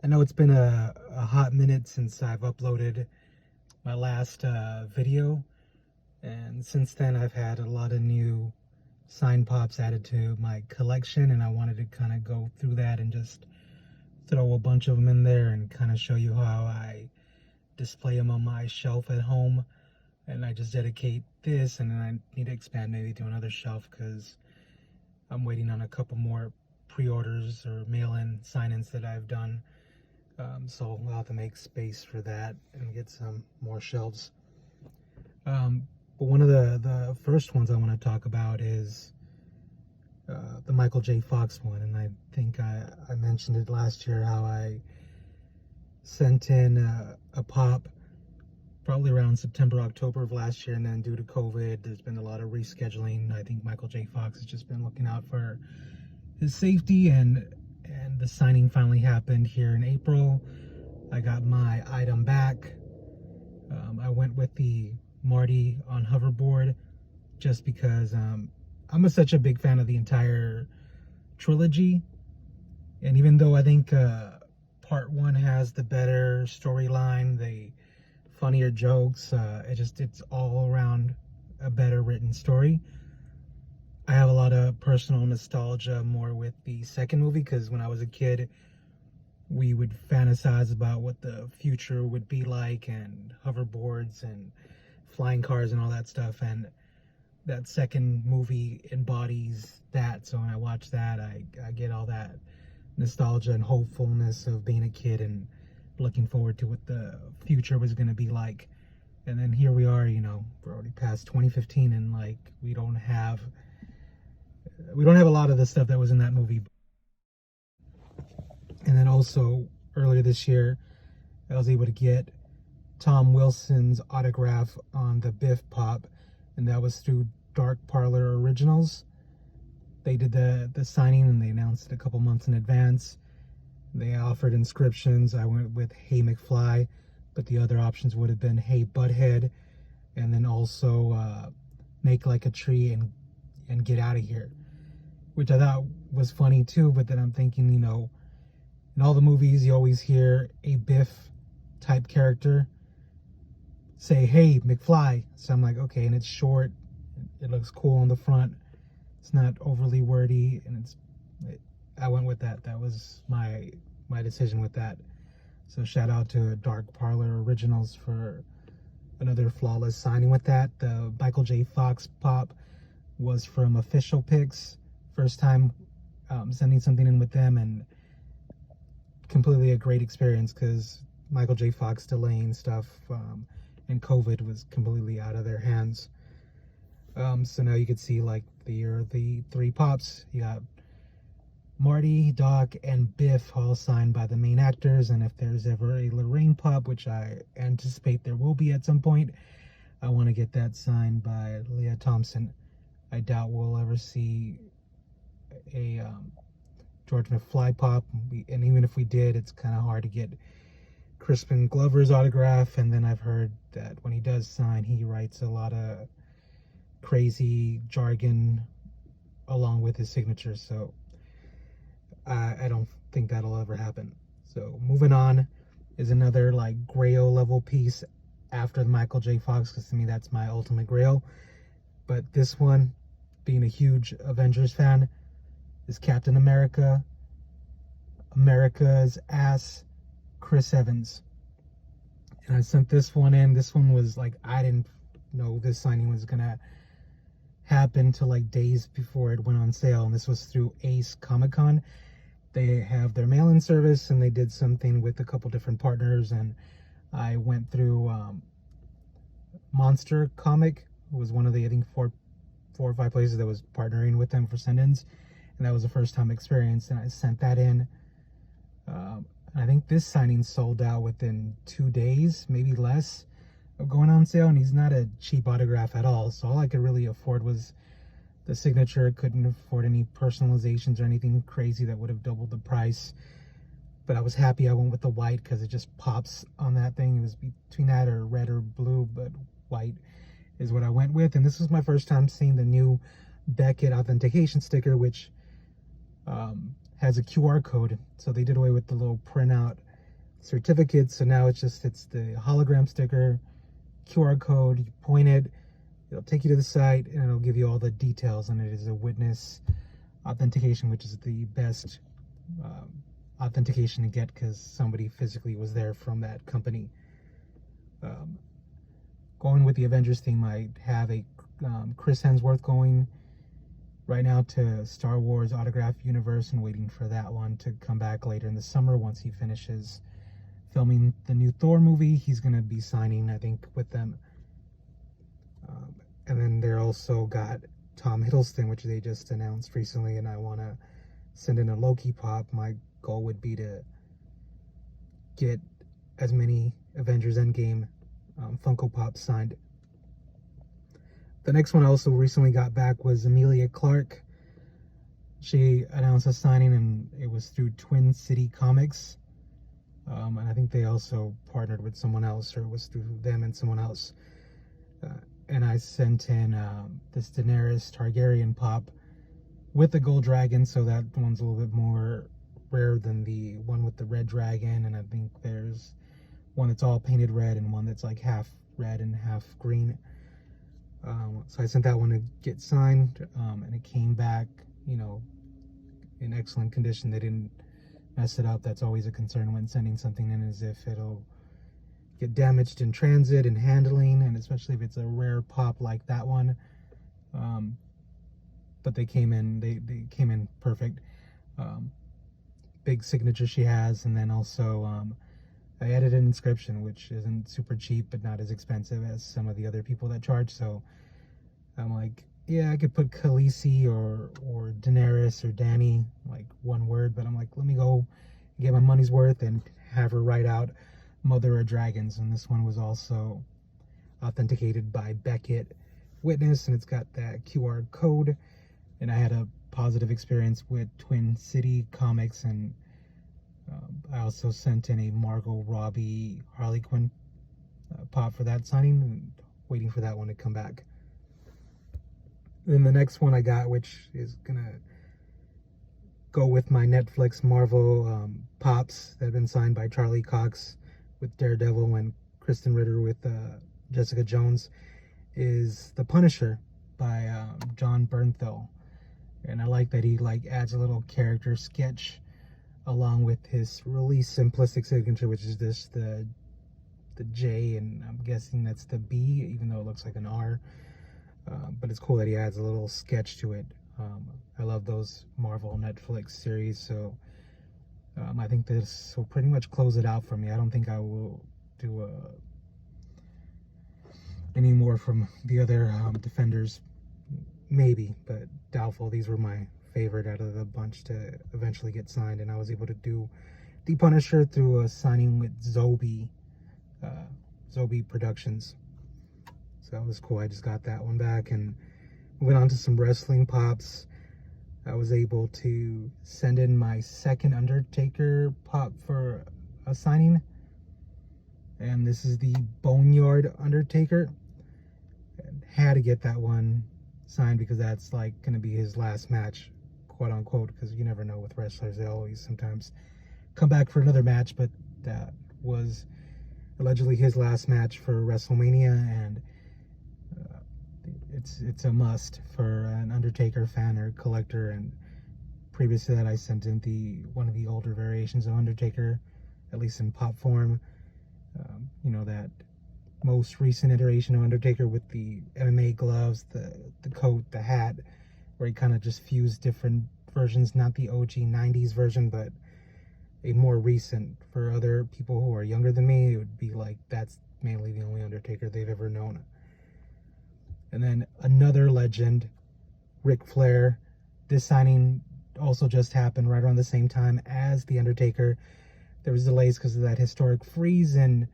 I know it's been a hot minute since I've uploaded my last video, and since then I've had a lot of new sign pops added to my collection, and I wanted to kind of go through that and just throw a bunch of them in there and kind of show you how I display them on my shelf at home. And I just dedicate this, and then I need to expand maybe to another shelf because I'm waiting on a couple more pre-orders or mail-in sign-ins that I've done. So I'll have to make space for that and get some more shelves. But one of the first ones I want to talk about is the Michael J. Fox one. And I think I mentioned it last year how I sent in a pop probably around September, October of last year. And then due to COVID, there's been a lot of rescheduling. I think Michael J. Fox has just been looking out for his safety, and the signing finally happened here in April. I got my item back. I went with the Marty on hoverboard just because I'm such a big fan of the entire trilogy. And even though I think part one has the better storyline, the funnier jokes, it's all around a better written story. I have a lot of personal nostalgia more with the second movie because when I was a kid, we would fantasize about what the future would be like, and hoverboards and flying cars and all that stuff. And that second movie embodies that. So when I watch that, I get all that nostalgia and hopefulness of being a kid and looking forward to what the future was going to be like. And then here we are, we're already past 2015, and like we don't have a lot of the stuff that was in that movie. And then also earlier this year, I was able to get Tom Wilson's autograph on the Biff Pop, and that was through Dark Parlor Originals. They did the signing and they announced it a couple months in advance. They offered inscriptions. I went with Hey McFly, but the other options would have been Hey Butthead, and then also Make Like a Tree and Get Out of Here, which I thought was funny too. But then I'm thinking, in all the movies you always hear a Biff type character say, Hey McFly. So I'm like, okay, and it's short, it looks cool on the front, it's not overly wordy, and I went with that. That was my decision with that. So shout out to Dark Parlor Originals for another flawless signing with that. The Michael J. Fox pop was from Official Pics. First time sending something in with them, and completely a great experience because Michael J. Fox delaying stuff and COVID was completely out of their hands. So now you can see like the three pops. You got Marty, Doc, and Biff all signed by the main actors. And if there's ever a Lorraine pop, which I anticipate there will be at some point, I want to get that signed by Leah Thompson. I doubt we'll ever see a George McFly pop, and even if we did, it's kind of hard to get Crispin Glover's autograph. And then I've heard that when he does sign, he writes a lot of crazy jargon along with his signature, so I don't think that'll ever happen. So moving on is another like Grail level piece after the Michael J. Fox, because to me that's my ultimate Grail. But this one, being a huge Avengers fan, is Captain America, America's ass, Chris Evans. And I sent this one in. This one was like, I didn't know this signing was gonna happen till like days before it went on sale. And this was through Ace Comic Con. They have their mail-in service, and they did something with a couple different partners. And I went through Monster Comic. It was one of the, I think, four or five places that was partnering with them for send-ins. And that was a first-time experience, and I sent that in. I think this signing sold out within 2 days, maybe less, of going on sale. And he's not a cheap autograph at all. So all I could really afford was the signature. Couldn't afford any personalizations or anything crazy that would have doubled the price. But I was happy I went with the white because it just pops on that thing. It was between that or red or blue, but white is what I went with. And this was my first time seeing the new Beckett authentication sticker, which has a QR code. So they did away with the little printout certificate. So now it's the hologram sticker, QR code. You point it, it'll take you to the site, and it'll give you all the details. And it is a witness authentication, which is the best authentication to get because somebody physically was there from that company. Going with the Avengers theme, I have a Chris Hemsworth going right now to Star Wars Autograph Universe and waiting for that one to come back later in the summer once he finishes filming the new Thor movie. He's going to be signing, I think, with them. And then they're also got Tom Hiddleston, which they just announced recently, and I want to send in a Loki pop. My goal would be to get as many Avengers Endgame Funko Pops signed. The next one I also recently got back was Emilia Clarke. She announced a signing, and it was through Twin City Comics. And I think they also partnered with someone else, or it was through them and someone else. And I sent in this Daenerys Targaryen pop with the gold dragon, so that one's a little bit more rare than the one with the red dragon. And I think there's one that's all painted red and one that's like half red and half green. So I sent that one to get signed, and it came back, in excellent condition. They didn't mess it up. That's always a concern when sending something in, is if it'll get damaged in transit and handling, and especially if it's a rare pop like that one. But they came in perfect. Big signature she has, and then also I added an inscription, which isn't super cheap but not as expensive as some of the other people that charge. So I'm like, yeah, I could put Khaleesi or Daenerys or Dany, like one word, but I'm like, let me go get my money's worth and have her write out Mother of Dragons. And this one was also authenticated by BECKY Witness, and it's got that QR code. And I had a positive experience with Twin City Comics, and I also sent in a Margot Robbie Harley Quinn pop for that signing, and waiting for that one to come back. Then the next one I got, which is gonna go with my Netflix Marvel pops that have been signed by Charlie Cox with Daredevil and Kristen Ritter with Jessica Jones, is The Punisher by John Bernthal. And I like that he adds a little character sketch along with his really simplistic signature, which is the J, and I'm guessing that's the B, even though it looks like an R. But it's cool that he adds a little sketch to it. I love those Marvel Netflix series, so I think this will pretty much close it out for me. I don't think I will do any more from the other Defenders, maybe, but doubtful. These were my favorite out of the bunch to eventually get signed, and I was able to do The Punisher through a signing with Zobie Productions. So that was cool. I just got that one back and went on to some wrestling pops. I was able to send in my second Undertaker pop for a signing, and this is the Boneyard Undertaker. And had to get that one signed because that's like going to be his last match, quote unquote, because you never know with wrestlers. They always sometimes come back for another match, but that was allegedly his last match for WrestleMania, and it's a must for an Undertaker fan or collector. And previous to that, I sent in one of the older variations of Undertaker, at least in pop form. That most recent iteration of Undertaker with the MMA gloves, the coat, the hat, where he kind of just fused different versions, not the OG 90s version, but a more recent. For other people who are younger than me, it would be like that's mainly the only Undertaker they've ever known. And then another legend, Ric Flair. This signing also just happened right around the same time as the Undertaker. There was delays because of that historic freeze in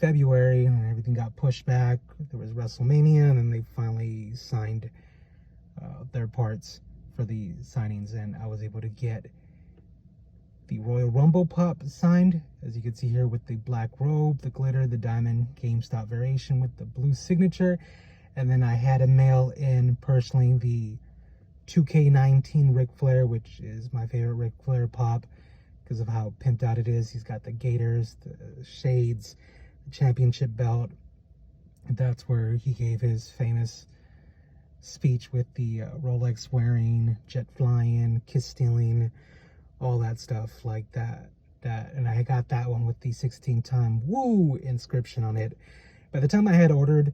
February, and everything got pushed back. There was WrestleMania, and then they finally signed their parts for the signings, and I was able to get the Royal Rumble pop signed, as you can see here, with the black robe, the glitter, the diamond GameStop variation with the blue signature. And then I had to mail in personally the 2K19 Ric Flair, which is my favorite Ric Flair pop, because of how pimped out it is. He's got the gaiters, the shades, the championship belt. That's where he gave his famous speech with the Rolex wearing, jet flying, kiss stealing, all that stuff like that. And I got that one with the 16-time woo inscription on it. By the time I had ordered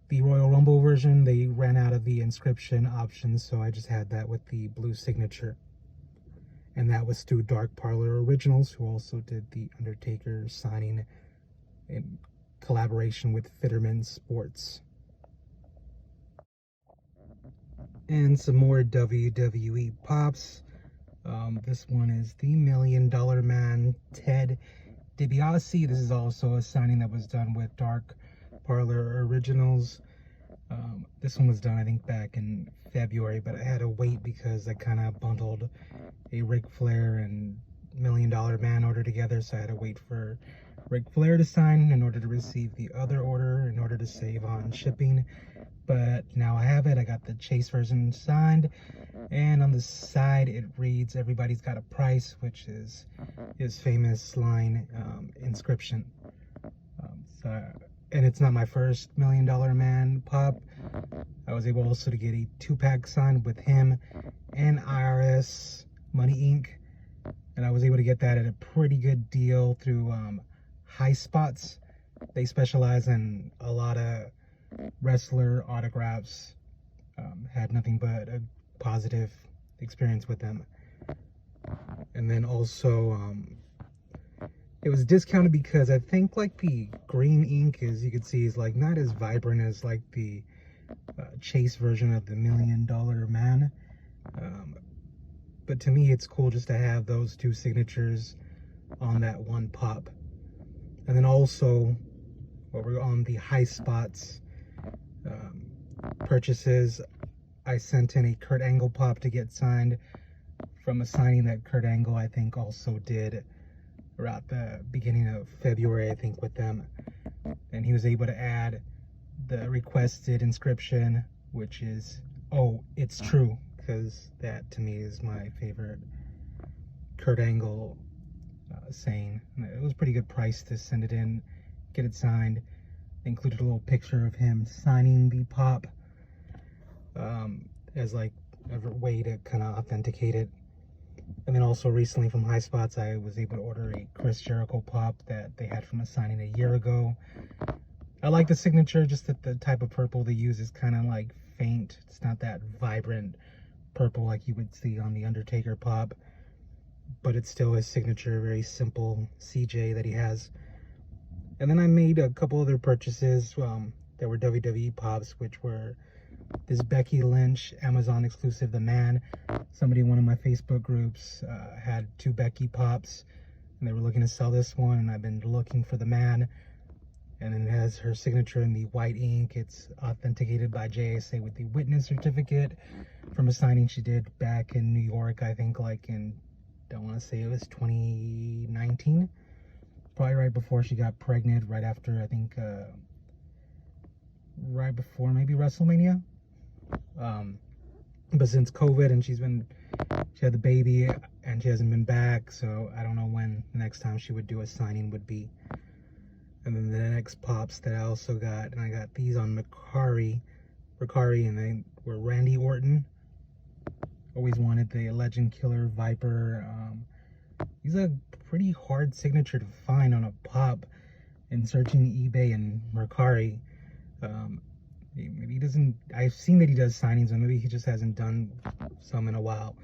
the Royal Rumble version, they ran out of the inscription options, so I just had that with the blue signature. And that was through Dark Parlor Originals, who also did the Undertaker signing in collaboration with Fitterman Sports. And some more WWE pops. This one is the $1 Million Man, Ted DiBiase. This is also a signing that was done with Dark Parlor Originals. This one was done, I think, back in February, but I had to wait because I kind of bundled a Ric Flair and $1 Million Man order together, so I had to wait for Ric Flair to sign in order to receive the other order, in order to save on shipping. But now I have it. I got the Chase version signed, and on the side it reads "Everybody's Got a Price," which is his famous line inscription. And it's not my first $1 Million Man pop. I was able also to get a 2-pack signed with him and IRS Money Inc. And I was able to get that at a pretty good deal through High Spots. They specialize in a lot of wrestler autographs. Had nothing but a positive experience with them. And then also it was discounted because I think like the green ink, as you can see, is like not as vibrant as like the Chase version of the $1 Million Man. But to me it's cool just to have those two signatures on that one pop. And then also, while we're on the High Spots purchases, I sent in a Kurt Angle pop to get signed from a signing that Kurt Angle, I think, also did around the beginning of February, I think, with them. And he was able to add the requested inscription, which is, "Oh, it's true," because that to me is my favorite Kurt Angle saying. It was a pretty good price to send it in, get it signed. Included a little picture of him signing the pop as like a way to kind of authenticate it. And then also recently from High Spots, I was able to order a Chris Jericho pop that they had from a signing a year ago. I like the signature, just that the type of purple they use is kind of like faint. It's not that vibrant purple like you would see on the Undertaker pop, but it's still his signature, very simple CJ that he has. And then I made a couple other purchases that were WWE pops, which were this Becky Lynch Amazon exclusive, The Man. Somebody in one of my Facebook groups had 2 Becky pops, and they were looking to sell this one, and I've been looking for The Man. And then it has her signature in the white ink. It's authenticated by JSA with the witness certificate from a signing she did back in New York, I think, like in, I want to say it was 2019. Probably right before she got pregnant, right after, I think, right before maybe WrestleMania. But since COVID and she had the baby and she hasn't been back, so I don't know when the next time she would do a signing would be. And then the next pops that I also got, and I got these on Ricari, and they were Randy Orton. Always wanted the Legend Killer Viper. He's a pretty hard signature to find on a pop in searching eBay and Mercari. Maybe he doesn't, I've seen that he does signings, and maybe he just hasn't done some in a while.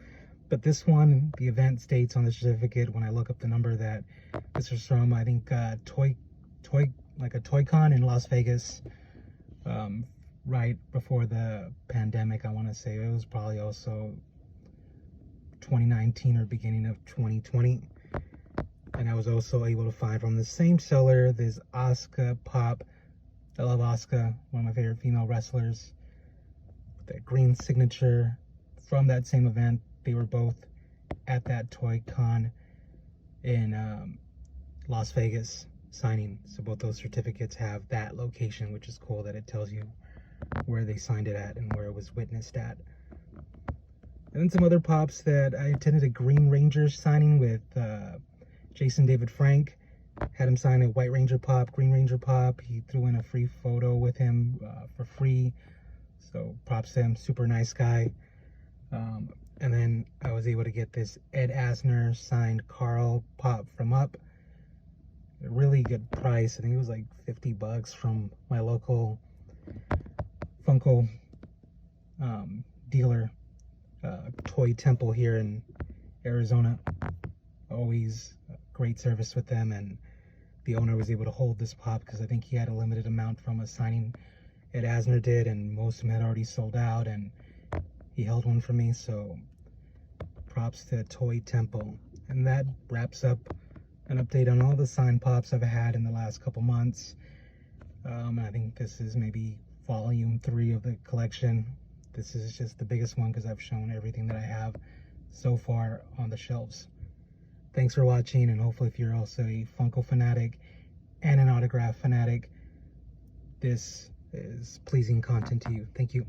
But this one, the event states on the certificate, when I look up the number, that this was from, I think, like a Toy Con in Las Vegas, right before the pandemic, I want to say. It was probably also 2019 or beginning of 2020. And I was also able to find from the same seller this Asuka pop. I love Asuka, one of my favorite female wrestlers. That green signature from that same event. They were both at that Toy Con in Las Vegas signing. So both those certificates have that location, which is cool that it tells you where they signed it at and where it was witnessed at. And then some other pops that I attended a Green Ranger signing with Jason David Frank. Had him sign a White Ranger Pop, Green Ranger Pop. He threw in a free photo with him for free. So props to him, super nice guy. And then I was able to get this Ed Asner signed Carl Pop from Up. A really good price. I think it was like $50 from my local Funko dealer, Toy Temple here in Arizona. Always great service with them, and the owner was able to hold this pop because I think he had a limited amount from a signing Ed Asner did, and most of them had already sold out, and he held one for me. So props to Toy Temple. And that wraps up an update on all the signed pops I've had in the last couple months. I think this is maybe volume 3 of the collection. This is just the biggest one because I've shown everything that I have so far on the shelves. Thanks for watching, and hopefully if you're also a Funko fanatic and an autograph fanatic, this is pleasing content to you. Thank you.